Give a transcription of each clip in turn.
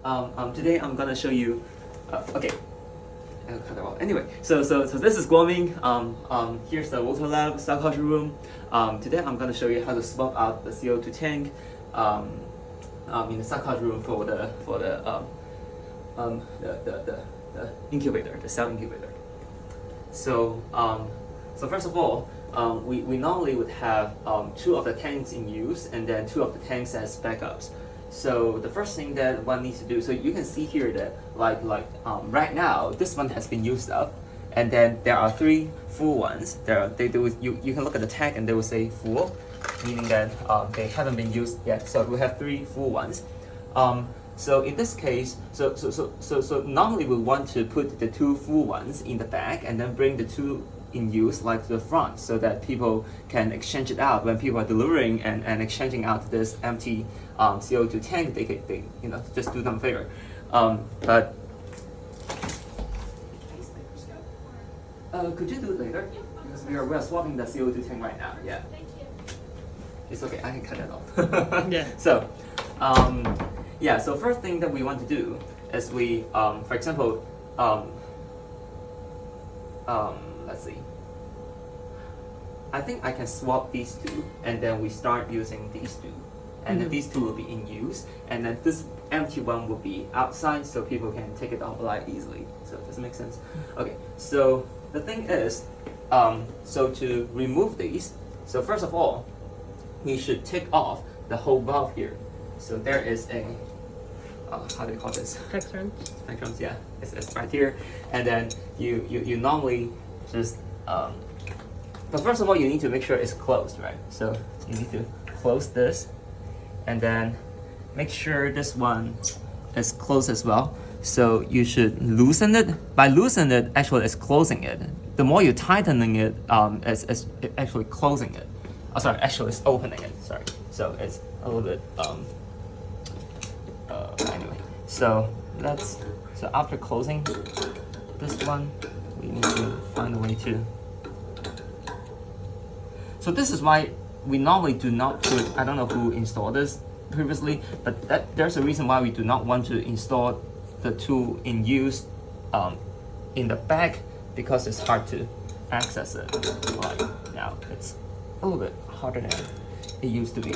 Today I'm gonna show you. Okay, I'll cut it off. Anyway, so this is Guoming. Here's the water lab, cell culture room. Today I'm gonna show you how to swap out the CO2 tank in the cell culture room for the incubator, the cell incubator. So first of all, we normally would have two of the tanks in use and then two of the tanks as backups. So the first thing that one needs to do, so you can see here that right now this one has been used up, and then there are three full ones. You can look at the tag and they will say full, meaning that they haven't been used yet. So we have three full ones. So in this case, so normally we want to put the two full ones in the back and then bring the two in use like to the front so that people can exchange it out when people are delivering and exchanging out this empty CO2 tank. They just do them a favor. But could you do it later? Because we are swapping the CO2 tank right now. Yeah. Thank you. It's okay. I can cut it off. Yeah. So, yeah. So first thing that we want to do is we, for example, let's see. I think I can swap these two, and then we start using these two, and then these two will be in use, and then this empty one will be outside, so people can take it offline easily. So does it make sense? Okay. So the thing is, so to remove these, so first of all, we should take off the whole valve here. So there is a how do you call this? Spectrum. Spectrums, yeah, it's right here, and then you normally just but first of all you need to make sure it's closed, right? So you need to close this, and then make sure this one is closed as well. So you should loosen it. By loosening it, actually it's closing it. The more you're tightening it, it's actually closing it. Oh, sorry, actually it's opening it. Sorry, so it's a little bit anyway. So after closing this one, we need to find a way to. So this is why we normally do not put. I don't know who installed this previously, but there's a reason why we do not want to install the two in use in the back, because it's hard to access it. Like now, it's a little bit harder than it used to be.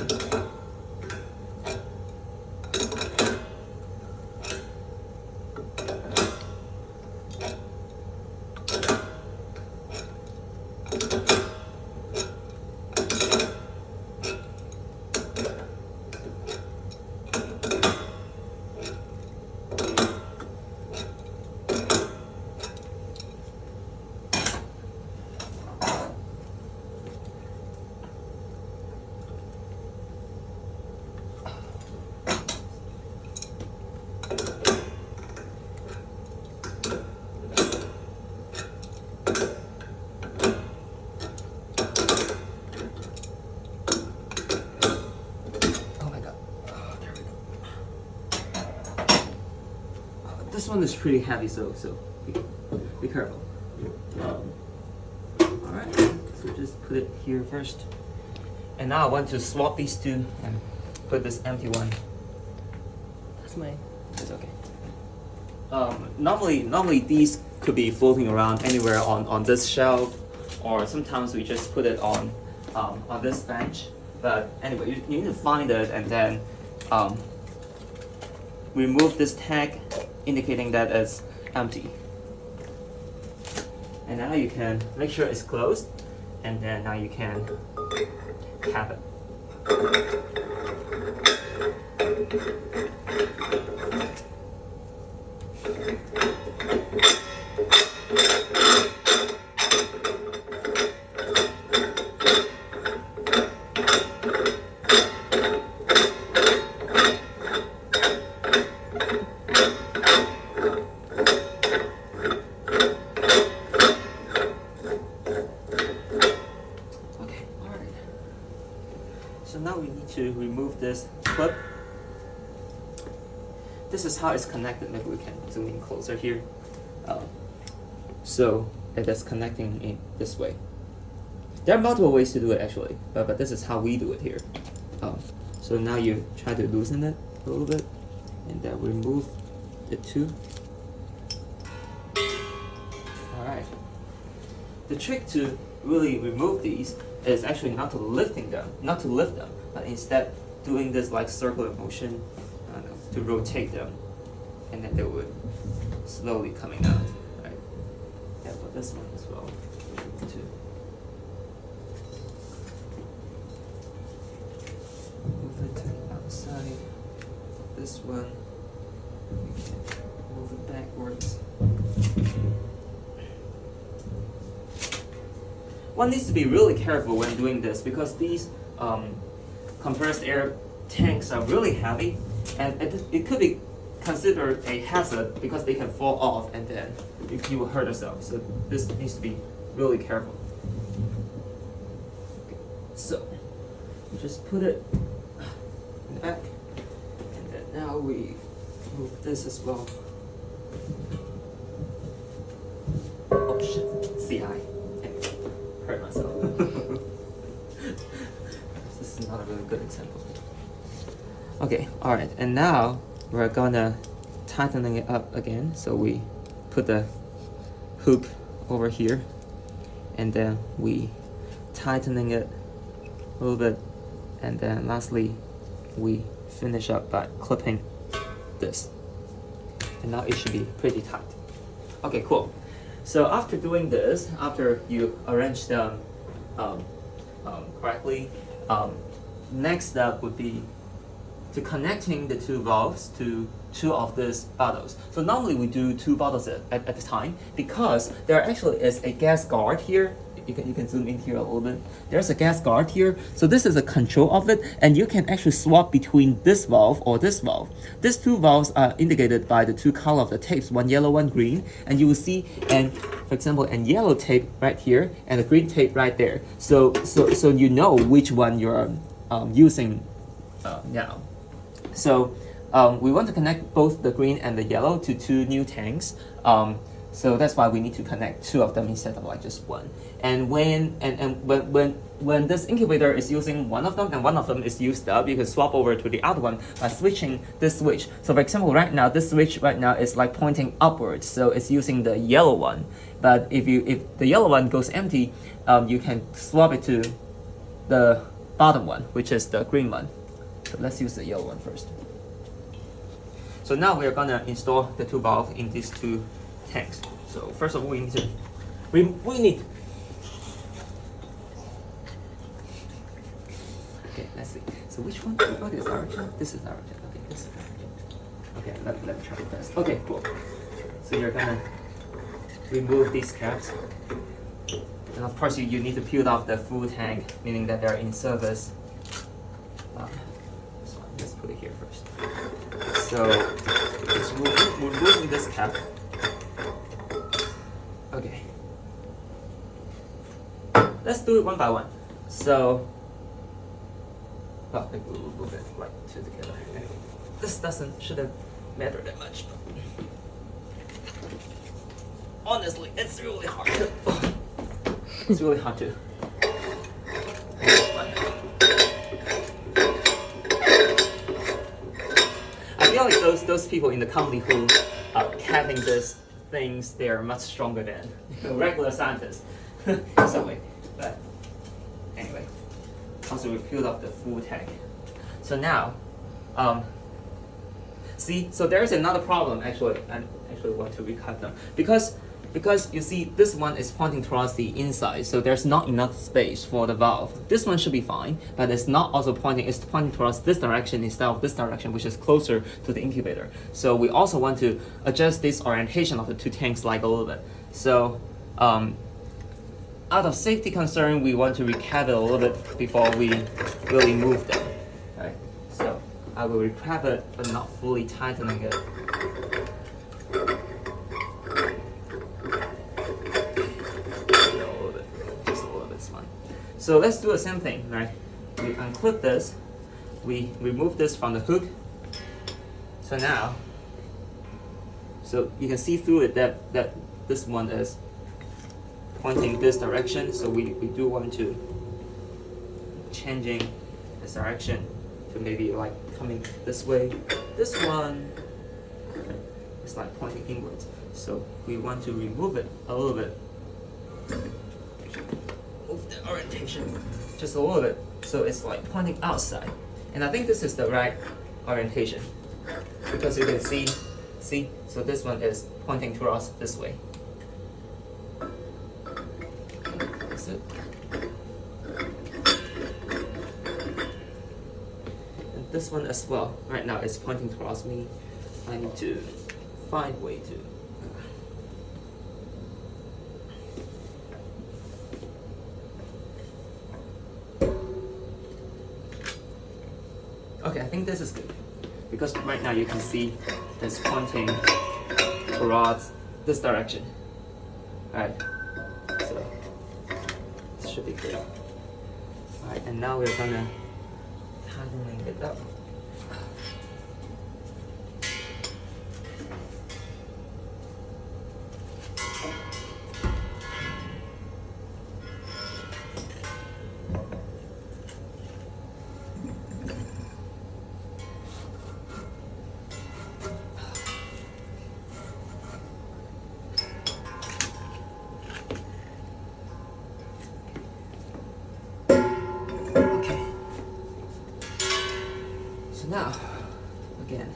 This one is pretty heavy, so be careful. Alright, so just put it here first. And now I want to swap these two and put this empty one. That's mine. It's okay. Normally these could be floating around anywhere on this shelf, or sometimes we just put it on this bench. But anyway, you need to find it and then remove this tag indicating that it's empty. And now you can make sure it's closed, and then now you can cap it. So now we need to remove this clip. This is how it's connected. Maybe we can zoom in closer here. So it is connecting in this way. There are multiple ways to do it actually, but this is how we do it here. So now you try to loosen it a little bit. and then remove the two. Alright. The trick to really remove these is actually not to lift them, but instead doing this like circular motion to rotate them, and then they would slowly coming out. Right? Yeah, for this one as well. To move it to the outside. This one, we can move it backwards. One needs to be really careful when doing this because these compressed air tanks are really heavy, and it could be considered a hazard because they can fall off and then you will hurt yourself. So this needs to be really careful. Okay. So we just put it in the back, and then now we move this as well. Oh shit! See, I hurt myself. This is not a really good example. Okay, alright, and now we're gonna tightening it up again. So we put the hook over here, and then we tightening it a little bit, and then lastly we finish up by clipping this. And now it should be pretty tight. Okay, cool. So after doing this, after you arrange them correctly, next step would be to connecting the two valves to two of these bottles. So normally we do two bottles at a time because there actually is a gas guard here. You can zoom in here a little bit. There's a gas guard here. So this is a control of it, and you can actually swap between this valve or this valve. These two valves are indicated by the two color of the tapes, one yellow, one green, and you will see, and for example, a yellow tape right here and a green tape right there. So you know which one you're using now. So we want to connect both the green and the yellow to two new tanks. So that's why we need to connect two of them instead of like just one. And when this incubator is using one of them and one of them is used up, you can swap over to the other one by switching this switch. So for example, right now this switch right now is like pointing upwards, so it's using the yellow one. But if the yellow one goes empty, you can swap it to the bottom one, which is the green one. So let's use the yellow one first. So now we are gonna install the two valves in these two tanks. So first of all, we need. Okay, let's see. So which one? What is our job? This is our job. Okay, this is our job. Okay, let me try this. Okay, cool. So you're gonna remove these caps, and of course you need to peel off the full tank, meaning that they're in service. This one, let's put it here first. So just removing this cap. Okay. Let's do it one by one. So, well, maybe we'll move it right two together. Anyway, this shouldn't matter that much. Honestly, it's really hard to. It's really hard to. I feel like those people in the company who are capping these things, they are much stronger than regular scientists. So wait, but anyway. Also, we peeled off the full tank. So now, see, so there is another problem actually. I actually want to recut them because you see this one is pointing towards the inside, so there's not enough space for the valve. This one should be fine, but it's not also pointing. It's pointing towards this direction instead of this direction, which is closer to the incubator. So we also want to adjust this orientation of the two tanks like a little bit. So out of safety concern, we want to recap it a little bit before we really move them. Right? So I will recap it, but not fully tightening it. Just a little bit's fine. So let's do the same thing, right? We unclip this, we remove this from the hook. So now, so you can see through it that this one is pointing this direction, so we do want to changing this direction So maybe like coming this way. This one is like pointing inwards. So we want to remove it a little bit. Move the orientation just a little bit. So it's like pointing outside. And I think this is the right orientation. Because you can see, so this one is pointing towards this way. That's it. And this one as well. Right now it's pointing towards me. I need to find a way to. Okay, I think this is good. Because right now you can see it's pointing towards this direction. Alright, so this should be good. Alright, and now we're gonna tightening it up. Now, again,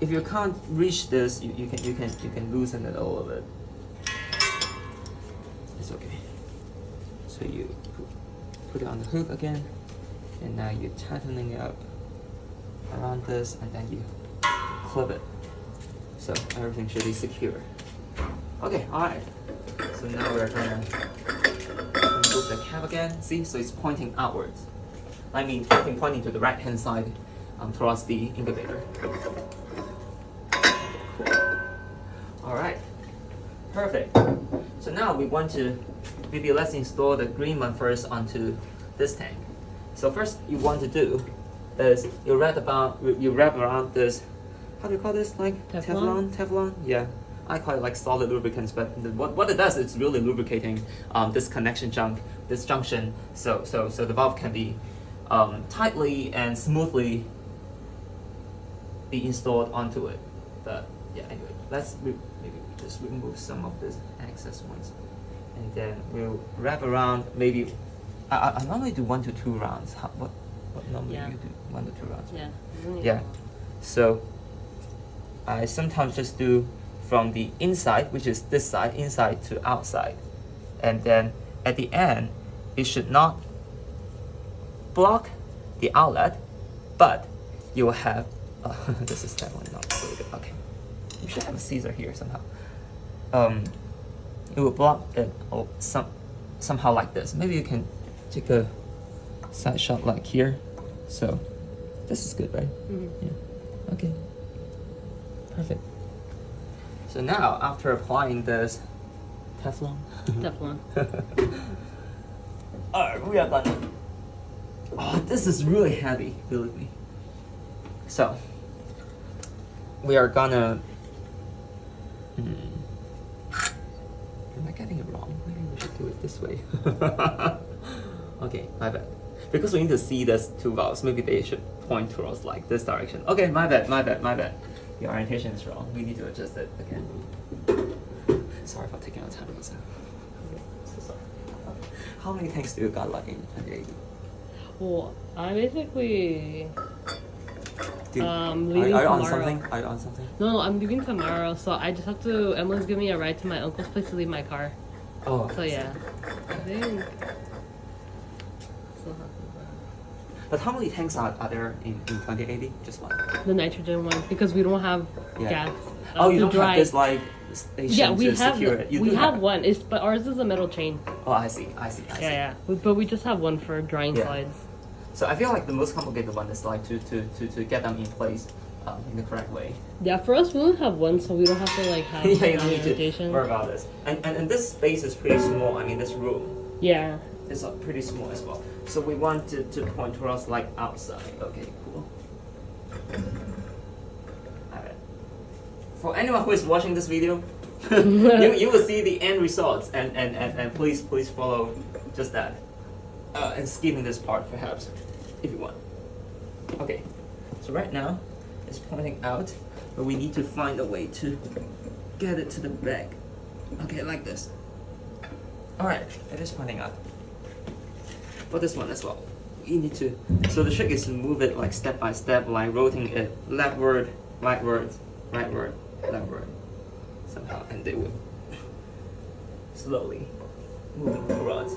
if you can't reach this, you can loosen it a little bit. It's okay. So you put it on the hook again, and now you're tightening it up around this, and then you clip it. So everything should be secure. Okay, all right. So now we're gonna remove the cap again. See, so it's pointing outwards. I mean, pointing to the right-hand side towards the incubator. Cool. All right, perfect. So now we want to, maybe let's install the green one first onto this tank. So first you want to do is you wrap around this, how do you call this, like Teflon? Yeah, I call it like solid lubricants, but what it does, it's really lubricating this junction, so the valve can be tightly and smoothly be installed onto it. But yeah, anyway, let's maybe just remove some of these excess ones, and then we'll wrap around. Maybe I normally do 1 to 2 rounds. What normally you do? 1 to 2 rounds? Yeah. Yeah. So I sometimes just do from the inside, which is this side, inside to outside, and then at the end, it should not block the outlet, but you will have this is definitely not really good. Okay, you should have a Caesar here somehow. It will block it somehow like this. Maybe you can take a side shot like here. So this is good, right? Mm-hmm. Yeah. Okay. Perfect. So now after applying this Teflon. Alright, we are done. Oh, this is really heavy, believe me. So, we are gonna... Am I getting it wrong? Maybe we should do it this way. Okay, my bad. Because we need to see these 2 valves, maybe they should point towards like this direction. Okay, my bad. The orientation is wrong. We need to adjust it again. Sorry for taking our time. So sorry. How many tanks do you got like in 2080? Well, I basically leaving are you tomorrow. on something? Are you on something? No, I'm leaving tomorrow, so I just have to. Emily's giving me a ride to my uncle's place to leave my car. Oh. So yeah, I think. But how many tanks are there in 2080? Just one. The nitrogen one, because we don't have gas. Oh, you don't dry. have this like station Yeah, we to have. secure it. We have one. But ours is a metal chain. Oh, I see. Yeah. But we just have one for drying Yeah. slides. So I feel like the most complicated one is like to get them in place in the correct way. Yeah, for us we only have one, so we don't have to like have Yeah, you don't need to orientation. worry about this. And this space is pretty small. I mean, this room. Yeah. It's pretty small as well. So we want to point towards like outside. Okay, cool. Alright. For anyone who is watching this video, you will see the end results and please follow just that. And skipping this part perhaps, if you want. Okay, so right now it's pointing out, but we need to find a way to get it to the back. Okay, like this. Alright, it is pointing out. For this one as well, you need to, so the trick is to move it like step by step, like rotating it leftward, rightward, rightward, leftward, somehow, and they will slowly moving towards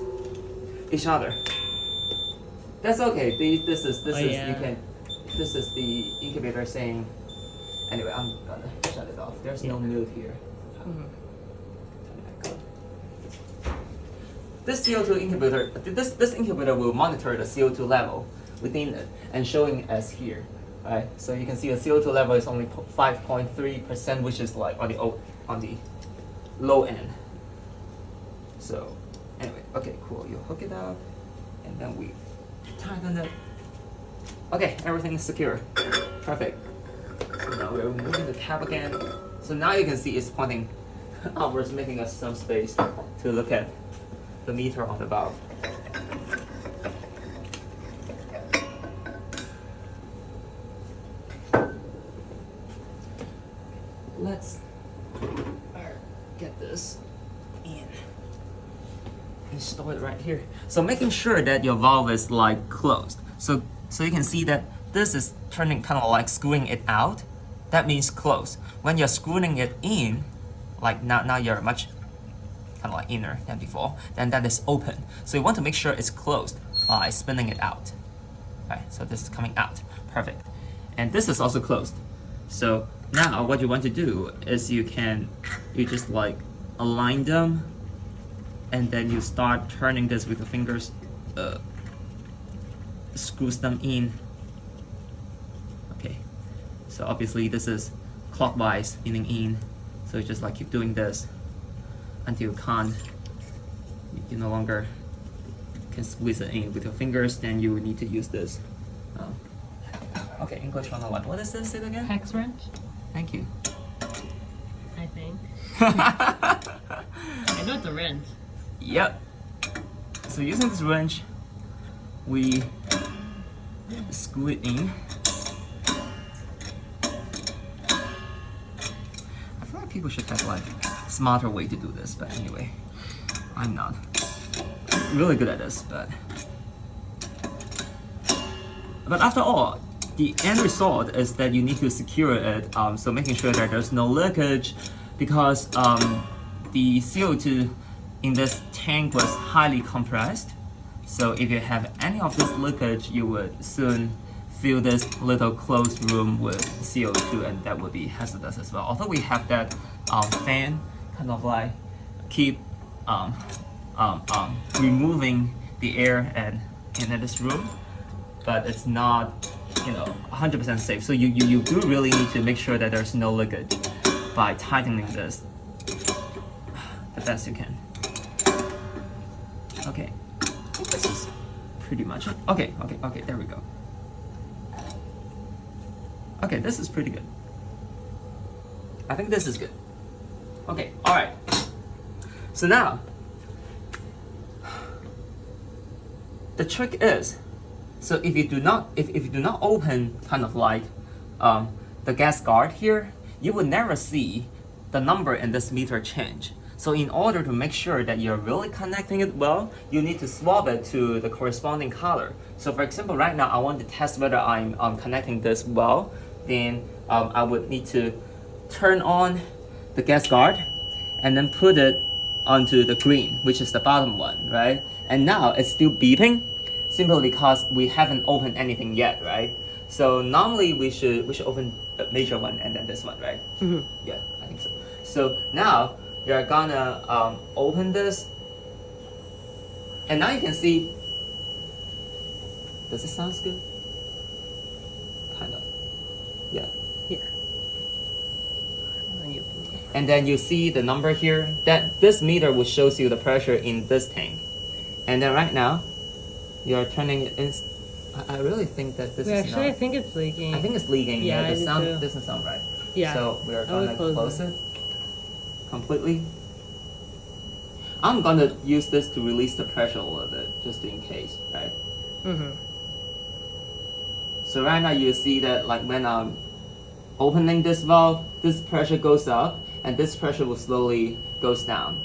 each other. That's okay. This is you can. This is the incubator saying. Anyway, I'm gonna shut it off. There's no mute here. Turn it back on. This CO2 incubator, this incubator will monitor the CO2 level within it and showing as here, right? So you can see the CO2 level is only 5.3%, which is like on the low end. So anyway, okay, cool. You hook it up, and then we tighten it. Okay, everything is secure. Perfect. So now we're removing the cap again. So now you can see it's pointing upwards, making us some space to look at the meter on the valve. Let's get this in. Install it right here. So making sure that your valve is like closed. So you can see that this is turning kind of like screwing it out. That means closed. When you're screwing it in, like now you're much kind of like inner than before, then that is open. So you want to make sure it's closed by spinning it out. Right, so this is coming out, perfect. And this is also closed. So now what you want to do is you just like align them, and then you start turning this with your fingers, screws them in. Okay, so obviously this is clockwise, meaning in. So just like keep doing this until you no longer can squeeze it in with your fingers. Then you need to use this. Okay, English 101. What is this? Say it again. Hex wrench. Thank you. I think. I know it's a wrench. Yep. So using this wrench, we screw it in. I feel like people should have like a smarter way to do this, but anyway, I'm not really good at this, but after all, the end result is that you need to secure it, so making sure that there's no leakage, because the CO2 in this tank was highly compressed. So if you have any of this leakage, you would soon fill this little closed room with CO2, and that would be hazardous as well. Although we have that fan kind of like keep removing the air in this room, but it's not 100% safe. So you do really need to make sure that there's no leakage by tightening this the best you can. Okay, this is pretty much it. Okay, there we go. Okay, this is pretty good. I think this is good. Okay, all right. So now, the trick is, so if you do not open kind of like the gas guard here, you will never see the number in this meter change. So in order to make sure that you're really connecting it well, you need to swap it to the corresponding color. So for example, right now I want to test whether I'm connecting this well. Then I would need to turn on the gas guard and then put it onto the green, which is the bottom one, right? And now it's still beeping, simply because we haven't opened anything yet, right? So normally we should open the major one and then this one, right? Mm-hmm. Yeah, I think so. So now you're gonna open this, and now you can see. Does it sound good? Kind of. Yeah. Yeah. And then you see the number here. That this meter will shows you the pressure in this tank. And then right now, you are turning it in. I really think that this is actually, not. I think it's leaking. I think it's leaking. Yeah, the I do sound too. doesn't sound right. Yeah. So we are gonna close it completely. I'm gonna use this to release the pressure a little bit, just in case, right? Mm-hmm. So right now you see that like when I'm opening this valve, this pressure goes up and this pressure will slowly goes down.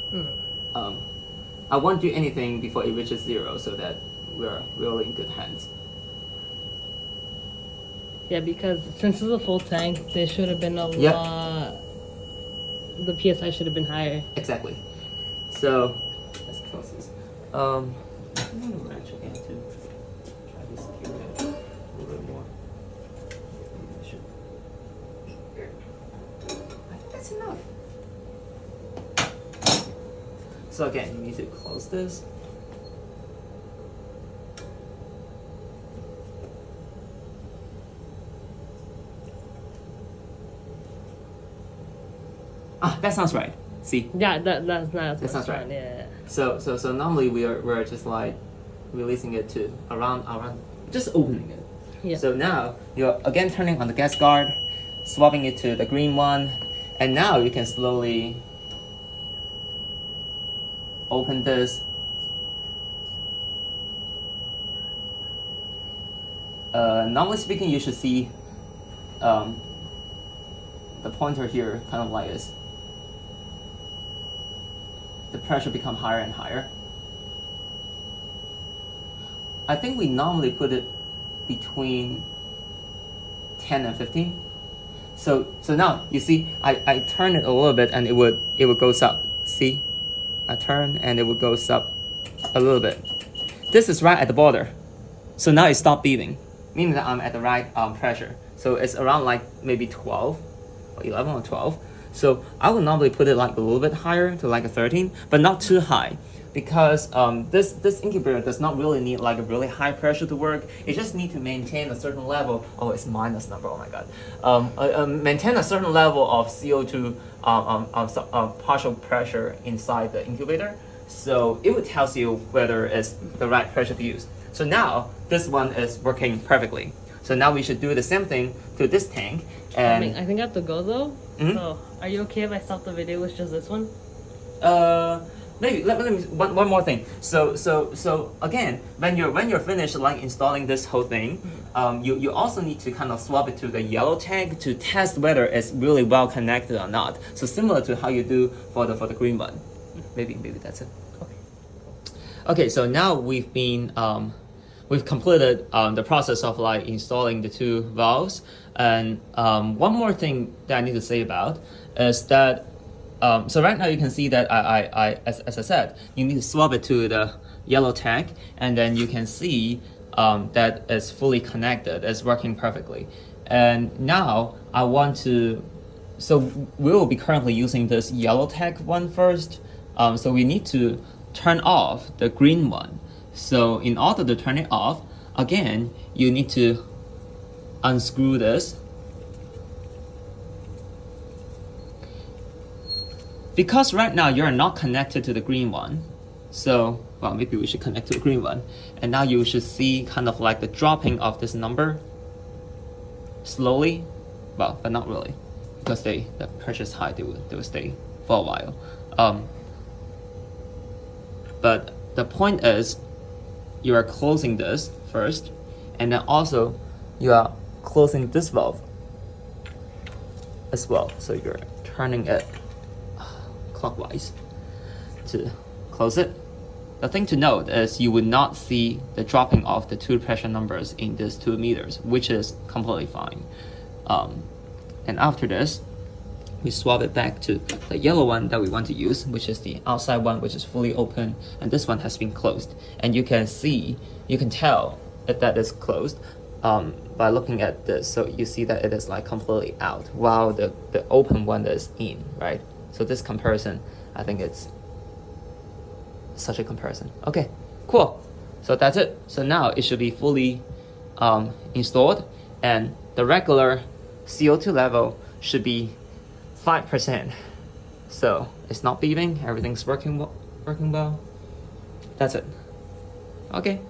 I won't do anything before it reaches 0 so that we're really in good hands. Yeah, because since it's a full tank, there should have been a lot. The PSI should have been higher. Exactly. So let's close this. I'm gonna wrench again to try to secure it a little bit more. Maybe I should. I think that's enough. So again, you need to close this. Ah, that sounds right. See? Yeah, that's not. That sounds right. Yeah. So normally we're just like releasing it to around just opening it. Yeah. So now you're again turning on the gas guard, swapping it to the green one, and now you can slowly open this. Normally speaking, you should see the pointer here kind of like this. The pressure become higher and higher. I think we normally put it between 10 and 15. So now you see I turn it a little bit and it would goes up. See? I turn and it would goes up a little bit. This is right at the border. So now it stopped beating, meaning that I'm at the right pressure. So it's around like maybe 12 or 11 or 12. So I would normally put it like a little bit higher to like a 13, but not too high, because this incubator does not really need like a really high pressure to work. It just need to maintain a certain level. Oh, it's minus number. Oh my god. Maintain a certain level of CO2 partial pressure inside the incubator. So it would tell you whether it's the right pressure to use. So now this one is working perfectly. So now we should do the same thing to this tank. And I think I have to go though. Mhm. So are you okay if I stop the video with just this one? Maybe let me one more thing. So again, when you're finished like installing this whole thing, you also need to kind of swap it to the yellow tank to test whether it's really well connected or not. So similar to how you do for the green one. Maybe that's it. Okay, so now we've completed the process of like installing the two valves, and one more thing that I need to say about is that so right now you can see that as I said, you need to swap it to the yellow tank, and then you can see that it's fully connected, it's working perfectly. And now I want to, so we will be currently using this yellow tank one first. So we need to turn off the green one. So in order to turn it off, again, you need to unscrew this. Because right now you're not connected to the green one, so, well, maybe we should connect to the green one. And now you should see kind of like the dropping of this number slowly, well, but not really, because the pressure is high, they will stay for a while. But the point is, you are closing this first, and then also you are closing this valve as well. So you're turning it clockwise to close it. The thing to note is you would not see the dropping of the two pressure numbers in these 2 meters, which is completely fine. And after this, we swap it back to the yellow one that we want to use, which is the outside one, which is fully open, and this one has been closed. And you can tell that is closed by looking at this. So you see that it is like completely out, while the open one is in, right? So this comparison, I think it's such a comparison. Okay, cool. So that's it. So now it should be fully installed, and the regular CO2 level should be 5%. So it's not beeping, everything's working well. That's it. Okay.